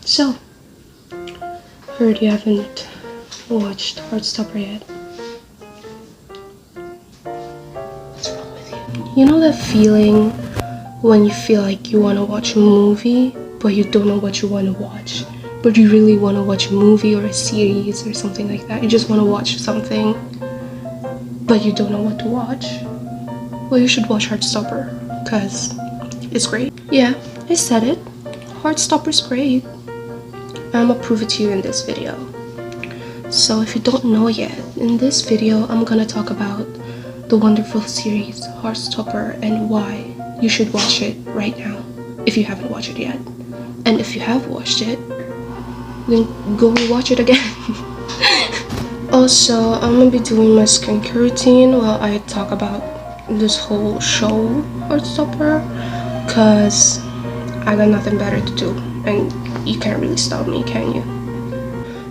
So, heard you haven't watched Heartstopper yet. What's wrong with you? You know that feeling when you feel like you want to watch a movie, but you don't know what you want to watch? But you really want to watch a movie or a series or something like that. You just want to watch something, but you don't know what to watch. Well, you should watch Heartstopper, because it's great. Yeah, I said it. Heartstopper's great. I'm gonna prove it to you in this video. So if you don't know yet, in this video I'm gonna talk about the wonderful series Heartstopper and why you should watch it right now if you haven't watched it yet. And if you have watched it, then go watch it again. Also, I'm gonna be doing my skincare routine while I talk about this whole show Heartstopper, cause I got nothing better to do and you can't really stop me, can you?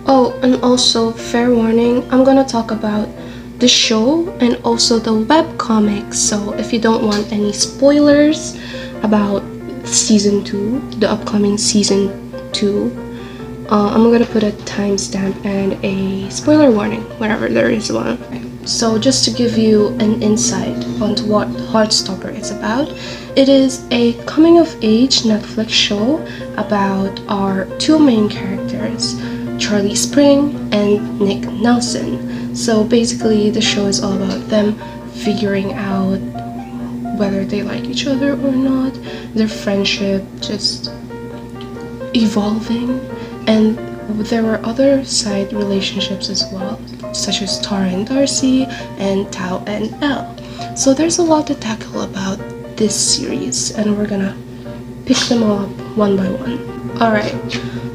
Oh, and also, fair warning, I'm gonna talk about the show and also the webcomics, so if you don't want any spoilers about season 2, the upcoming season 2, I'm gonna put a timestamp and a spoiler warning whenever there is one. So just to give you an insight onto what Heartstopper is about, it is a coming-of-age Netflix show about our two main characters, Charlie Spring and Nick Nelson. So basically the show is all about them figuring out whether they like each other or not, their friendship just evolving, and there were other side relationships as well, such as Tara and Darcy and Tao and Elle. So there's a lot to tackle about this series, and we're gonna pick them all up one by one. Alright,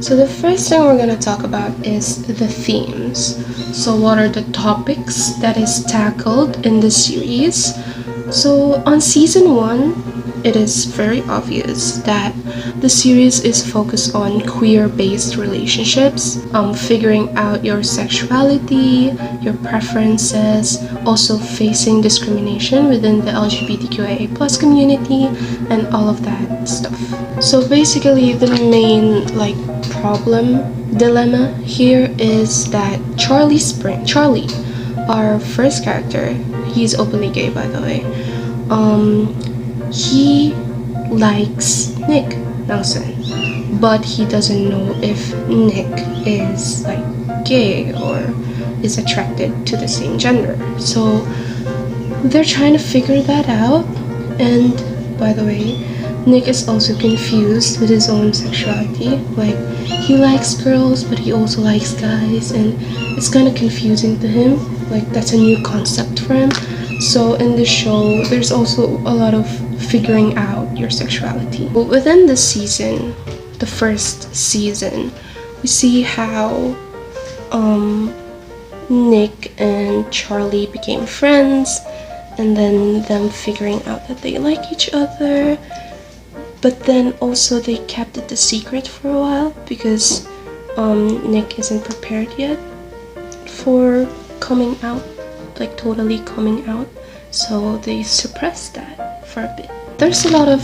so the first thing we're gonna talk about is the themes. So what are the topics that is tackled in the series? So on season 1, it is very obvious that the series is focused on queer-based relationships, figuring out your sexuality, your preferences, also facing discrimination within the LGBTQIA+ community, and all of that stuff. So basically the main dilemma here is that Charlie, our first character, he's openly gay by the way, he likes Nick Nelson, but he doesn't know if Nick is gay or is attracted to the same gender. So they're trying to figure that out, and by the way, Nick is also confused with his own sexuality. He likes girls but he also likes guys, and it's kind of confusing to him. That's a new concept for him. So in the show there's also a lot of figuring out your sexuality. But within the season, the first season, we see how Nick and Charlie became friends, and then them figuring out that they like each other, but then also they kept it a secret for a while because Nick isn't prepared yet for coming out, totally coming out, so they suppressed that for a bit. There's a lot of,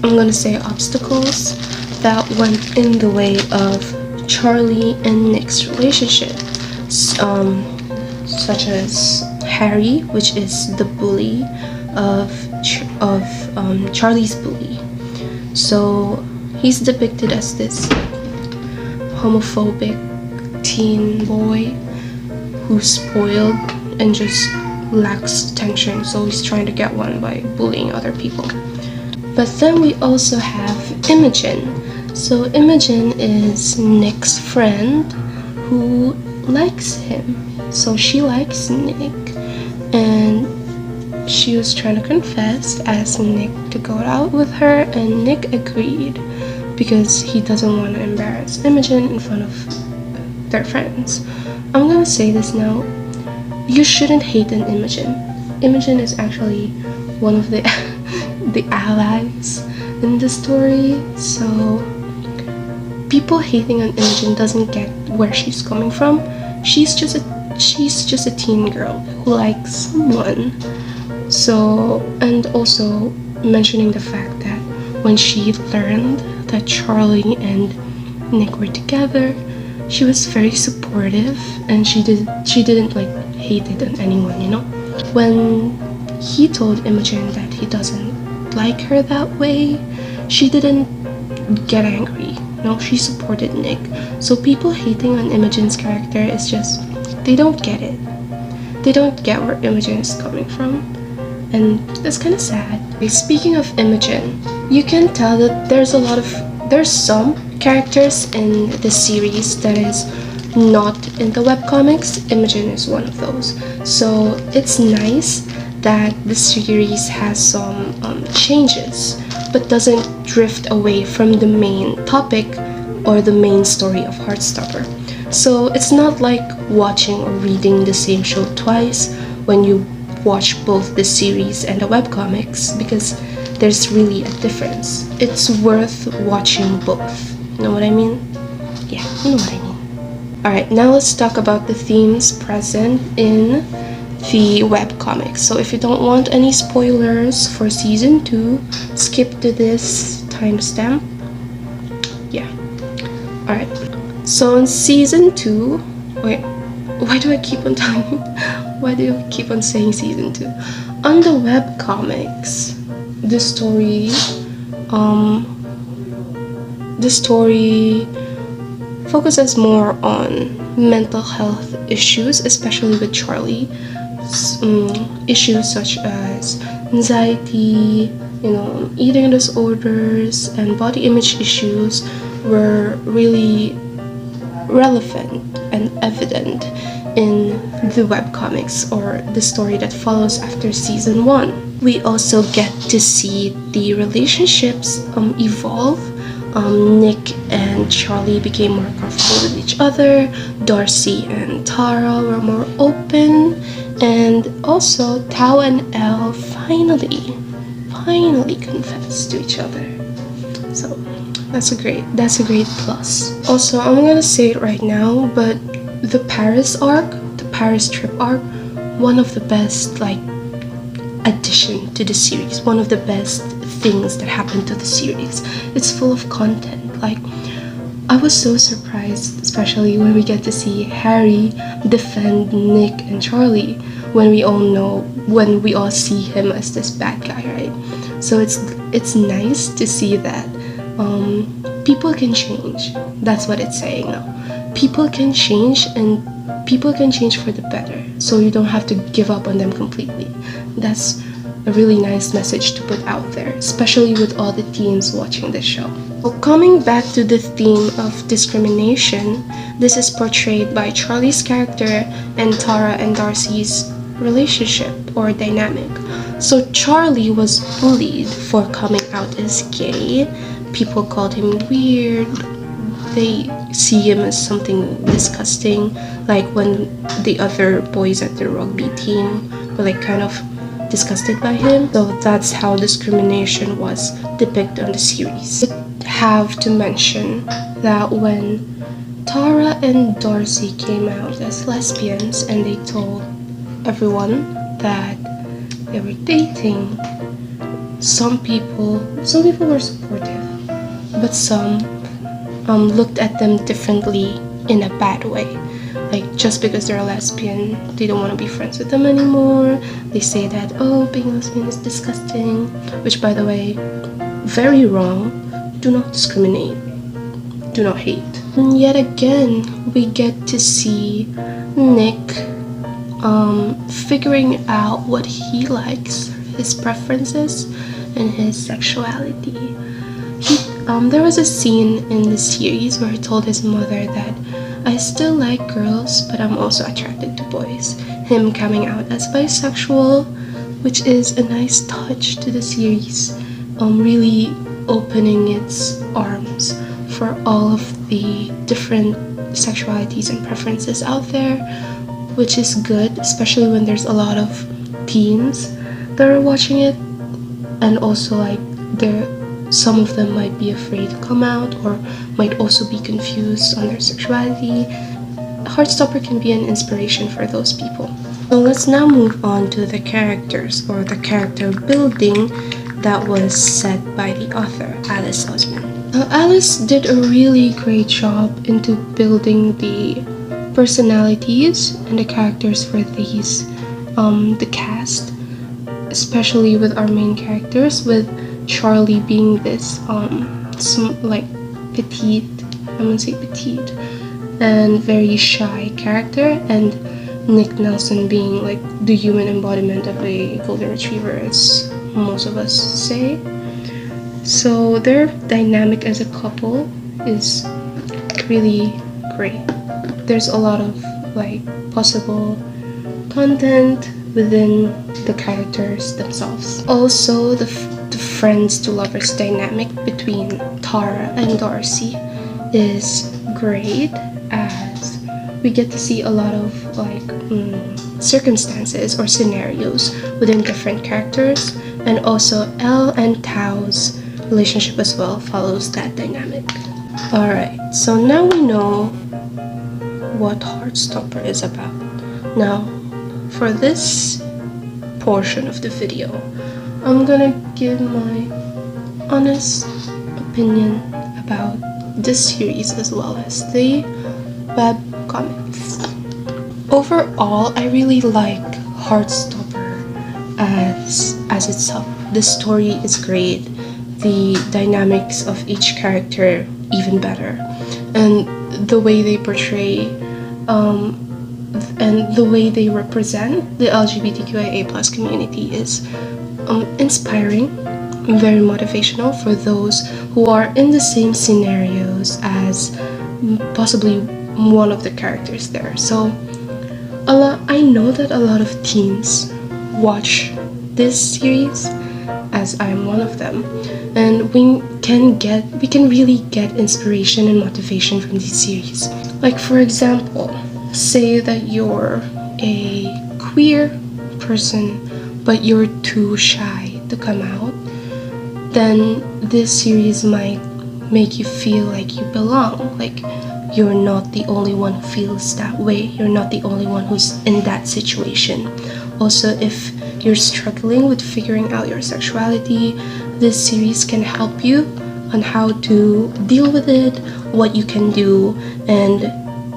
I'm gonna say, obstacles that went in the way of Charlie and Nick's relationship, such as Harry, which is the bully of Charlie's bully. So he's depicted as this homophobic teen boy who's spoiled and just lacks attention, so he's trying to get one by bullying other people. But then we also have Imogen. So Imogen is Nick's friend who likes him. So she likes Nick, and she was trying to confess, ask Nick to go out with her, and Nick agreed because he doesn't want to embarrass Imogen in front of their friends. I'm gonna say this now. You shouldn't hate an Imogen. Imogen is actually one of the the allies in the story, so people hating on Imogen doesn't get where she's coming from. She's just a teen girl who likes someone. So, and also mentioning the fact that when she learned that Charlie and Nick were together, she was very supportive, and she didn't like hate it on anyone, you know. When he told Imogen that he doesn't like her that way, she didn't get angry. No, she supported Nick. So people hating on Imogen's character is just, they don't get it. They don't get where Imogen is coming from. And that's kind of sad. Speaking of Imogen, you can tell that there's some characters in the series that is not in the webcomics. Imogen is one of those. So it's nice that the series has some changes, but doesn't drift away from the main topic or the main story of Heartstopper. So it's not like watching or reading the same show twice when you watch both the series and the webcomics, because there's really a difference. It's worth watching both. You know what I mean? Yeah, you know what I mean. Alright, now let's talk about the themes present in the webcomics. So if you don't want any spoilers for season 2, skip to this timestamp. Yeah. Alright. So in season 2, wait, why do I keep on telling you? Why do you keep on saying season 2? On the webcomics, the story focuses more on mental health issues, especially with Charlie. Issues such as anxiety, eating disorders, and body image issues were really relevant and evident in the webcomics, or the story that follows after season 1. We also get to see the relationships evolve. Nick and Charlie became more comfortable with each other. Darcy and Tara were more open, and also Tao and Elle finally confessed to each other. So that's a great plus. Also, I'm gonna say it right now, but the Paris trip arc, one of the best addition to the series, one of the best things that happened to the series. It's full of content. I was so surprised, especially when we get to see Harry defend Nick and Charlie, when we all see him as this bad guy, right? So it's nice to see that people can change. That's what it's saying now. People can change, and people can change for the better. So you don't have to give up on them completely. That's a really nice message to put out there, especially with all the teens watching this show. Well, coming back to the theme of discrimination, this is portrayed by Charlie's character and Tara and Darcy's relationship or dynamic. So Charlie was bullied for coming out as gay. People called him weird. They see him as something disgusting, like when the other boys at the rugby team were kind of disgusted by him. So that's how discrimination was depicted on the series. I have to mention that when Tara and Darcy came out as lesbians and they told everyone that they were dating, some people were supportive, but some looked at them differently in a bad way. Just because they're a lesbian, they don't want to be friends with them anymore. They say that, oh, being a lesbian is disgusting, which, by the way, very wrong. Do not discriminate. Do not hate. And yet again, we get to see Nick figuring out what he likes, his preferences, and his sexuality. There was a scene in the series where he told his mother that I still like girls, but I'm also attracted to boys. Him coming out as bisexual, which is a nice touch to the series, really opening its arms for all of the different sexualities and preferences out there, which is good, especially when there's a lot of teens that are watching it, and also some of them might be afraid to come out or might also be confused on their sexuality. Heartstopper can be an inspiration for those people. So let's now move on to the characters, or the character building that was set by the author, Alice Oseman. Alice did a really great job into building the personalities and the characters for the cast, especially with our main characters, with Charlie being this like petite, I'm gonna say petite, and very shy character, and Nick Nelson being like the human embodiment of a golden retriever, as most of us say. So their dynamic as a couple is really great. There's a lot of like possible content within the characters themselves. Also, the friends to lovers dynamic between Tara and Darcy is great, as we get to see a lot of like circumstances or scenarios within different characters, and also Elle and Tao's relationship as well follows that dynamic. Alright, so now we know what Heartstopper is about. Now, for this portion of the video, I'm gonna give my honest opinion about this series as well as the web comics. Overall, I really like Heartstopper as itself. The story is great, the dynamics of each character even better, and the way they portray and the way they represent the LGBTQIA+ community is inspiring, very motivational for those who are in the same scenarios as possibly one of the characters there. So I know that a lot of teens watch this series, as I'm one of them, and we can really get inspiration and motivation from these series. Like, for example, say that you're a queer person but you're too shy to come out, then this series might make you feel like you belong, like you're not the only one who feels that way, you're not the only one who's in that situation. Also, if you're struggling with figuring out your sexuality, this series can help you on how to deal with it, what you can do, and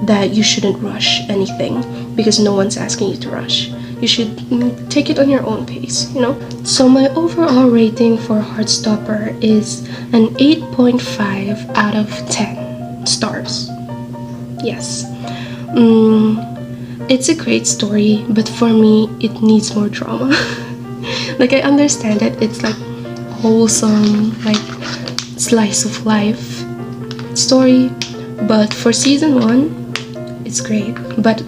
that you shouldn't rush anything because no one's asking you to rush. You should take it on your own pace, you know? So my overall rating for Heartstopper is an 8.5 out of 10 stars. Yes. It's a great story, but for me, it needs more drama. Like, I understand that it's like wholesome, like slice of life story, but for season 1, it's great. But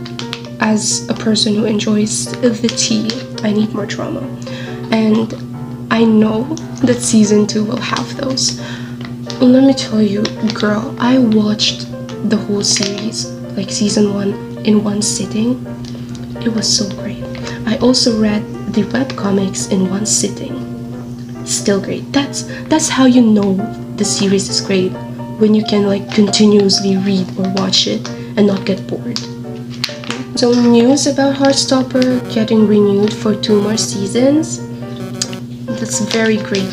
as a person who enjoys the tea, I need more drama, and I know that season 2 will have those. Let me tell you, girl, I watched the whole series, like season 1, in one sitting. It was so great. I also read the webcomics in one sitting. Still great. That's how you know the series is great, when you can like continuously read or watch it and not get bored. So news about Heartstopper getting renewed for 2 more seasons. That's very great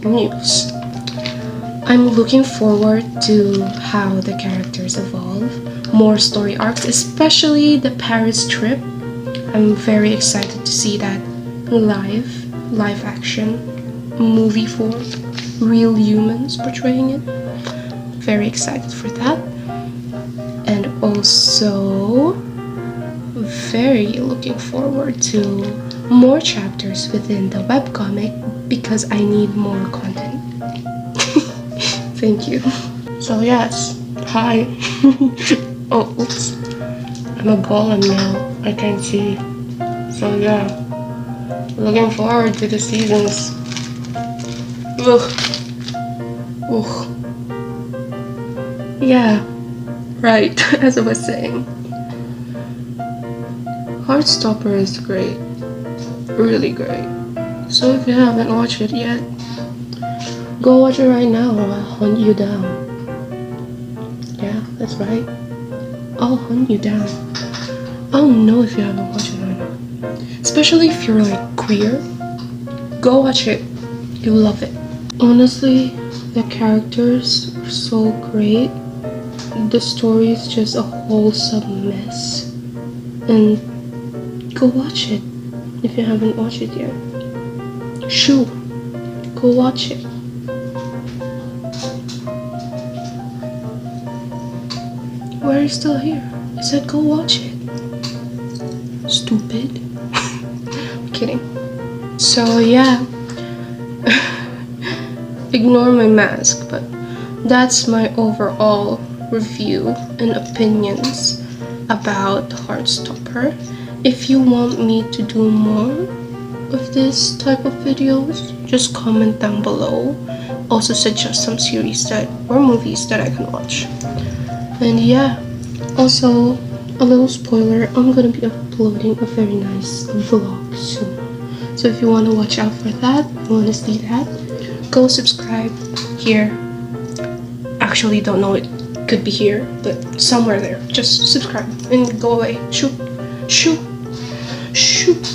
news. I'm looking forward to how the characters evolve, more story arcs, especially the Paris trip. I'm very excited to see that live action movie form, real humans portraying it. Very excited for that. And also very looking forward to more chapters within the webcomic because I need more content. Thank you. So yes, hi. Oh, oops. I'm a golem now, I can't see. So yeah, looking forward to the seasons. Ugh. Ugh. Yeah, right, as I was saying. Heartstopper is great. Really great. So if you haven't watched it yet, go watch it right now or I'll hunt you down. Yeah, that's right. I'll hunt you down. I'll know if you haven't watched it or not. Especially if you're like queer. Go watch it. You'll love it. Honestly, The characters are so great. The story is just a wholesome mess. And go watch it if you haven't watched it yet. Shoo! Go watch it. Why are you still here? I said go watch it. Stupid. I'm kidding. So yeah. Ignore my mask, but that's my overall review and opinions about Heartstopper. If you want me to do more of this type of videos, just comment down below. Also suggest some series or movies that I can watch. And yeah, also a little spoiler, I'm gonna be uploading a very nice vlog soon. So if you want to watch out for that, you want to see that, go subscribe here. Actually, don't know, it could be here, but somewhere there. Just subscribe and go away. Shoot, shoot, shoot.